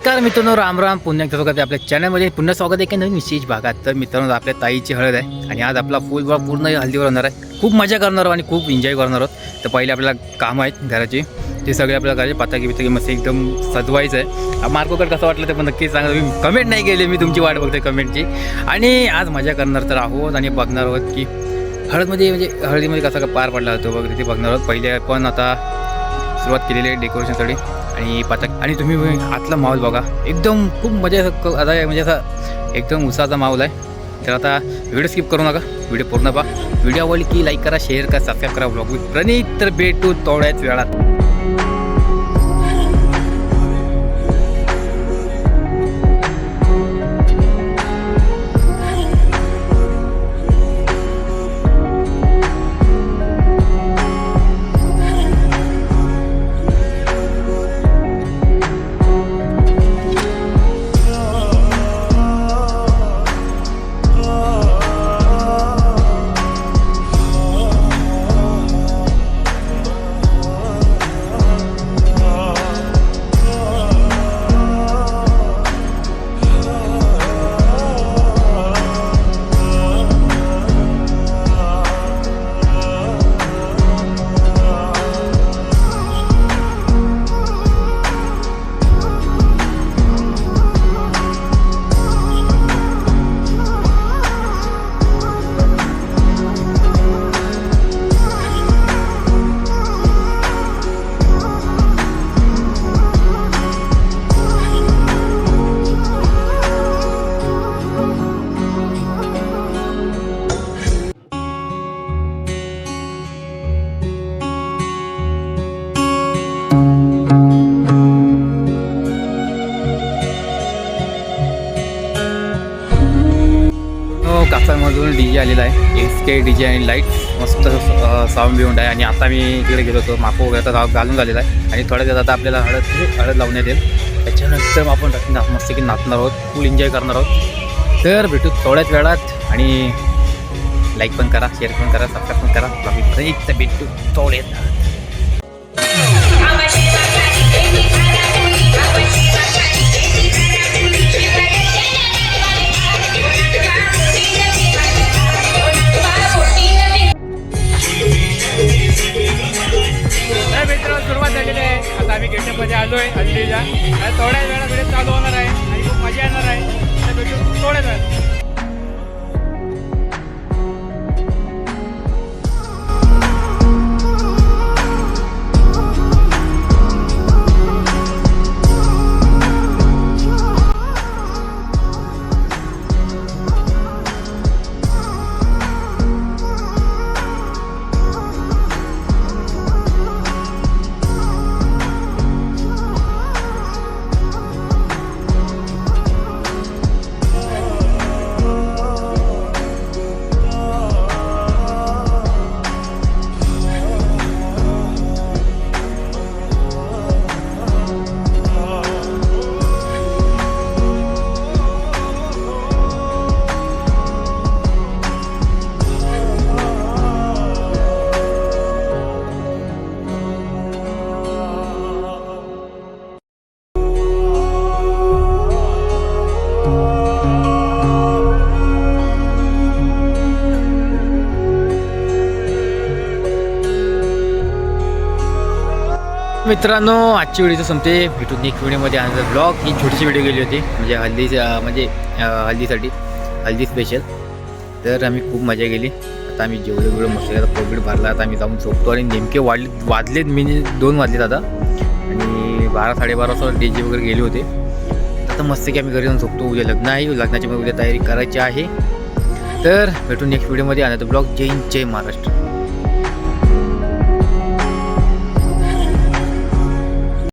नमस्कार मित्रांनो, राम राम. पुन्हा एकदा स्वागत आहे आपल्या चॅनलमध्ये. पुन्हा स्वागत आहे की नवीन विशेष भागात. तर मित्रांनो, आपल्या ताईची हळद आहे आणि आज आपला पूर्ण हल्दीवर होणार आहे. खूप मजा करणार आहोत आणि खूप एन्जॉय करणार आहोत. तर पहिले आपल्याला काम आहेत घराची, ते सगळे आपल्याला करायचे. पताकी बिताकी मस्त एकदम सजवायचं आहे. मार्कोकड कसं वाटलं ते पण नक्कीच सांगा. तुम्ही कमेंट नाही केले, मी तुमची वाट बघते कमेंटची. आणि आज मजा करणार तर आहोत आणि बघणार आहोत की हळदमध्ये म्हणजे हळदीमध्ये कसा पार पडला होतो वगैरे ते बघणार आहोत. पहिले पण आता सुरुवात केलेली आहे डेकोरेशनसाठी आणि पताक. आणि तुम्ही आतला माहोल बघा, एकदम खूप मजा आता म्हणजे असा एकदम उत्साहाचा माहोल आहे. तर आता व्हिडिओ स्किप करू नका, व्हिडिओ पूर्ण पहा. व्हिडिओ आवडली की लाईक करा, शेअर करा, सबस्क्राईब करा. ब्लॉग विथ प्रणीत. तर भेटू थोड्याच वेळात. कासामधून DJ आलेला आहे, SK DJ आणि लाईट मस्त साऊंड बिऊंड आहे. आणि आता मी इकडे गेलो होतो, मापो वगैरे तर घालून झालेला आहे. आणि थोड्या दिवसात आता आपल्याला हळद लावण्यात येईल. त्याच्यानंतर आपण मस्त की नाचणार आहोत, फुल एन्जॉय करणार आहोत. तर भेटू थोड्याच वेळात. आणि लाईक पण करा, शेअर पण करा, सबस्क्राईब पण करा. एक भेटू थोड्याच वेळात. सुरुवात झालेली आहे. आता आम्ही गेटमध्ये आलो आहे हल्दीला. थोड्या वेळा व्हिडिओ चालू होणार आहे आणि खूप मजा येणार आहे. तर भेटू थोड्याच वेळात. मित्रांनो, आजची व्हिडिओ संपते. भेटून एक व्हिडिओमध्ये आनंद ब्लॉग. ही छोटीशी व्हिडिओ गेली होती म्हणजे हल्दीसाठी, हल्दी स्पेशल. तर आम्ही खूप मजा केली. आता आम्ही जेवढं मस्त कोविड भरला. आता आम्ही जाऊन झोपतो आणि नेमके वाजलेत 2 वाजलेत आता. आणि 12-12:30 वाजता DJ वगैरे गेले होते. आता मस्त की आम्ही घरी जाऊन झोपतो. उद्या लग्न आहे, लग्नाची उद्या तयारी करायची आहे. तर भेटून नेक्स्ट व्हिडिओमध्ये आनंद ब्लॉग. जय हिंद, जय महाराष्ट्र.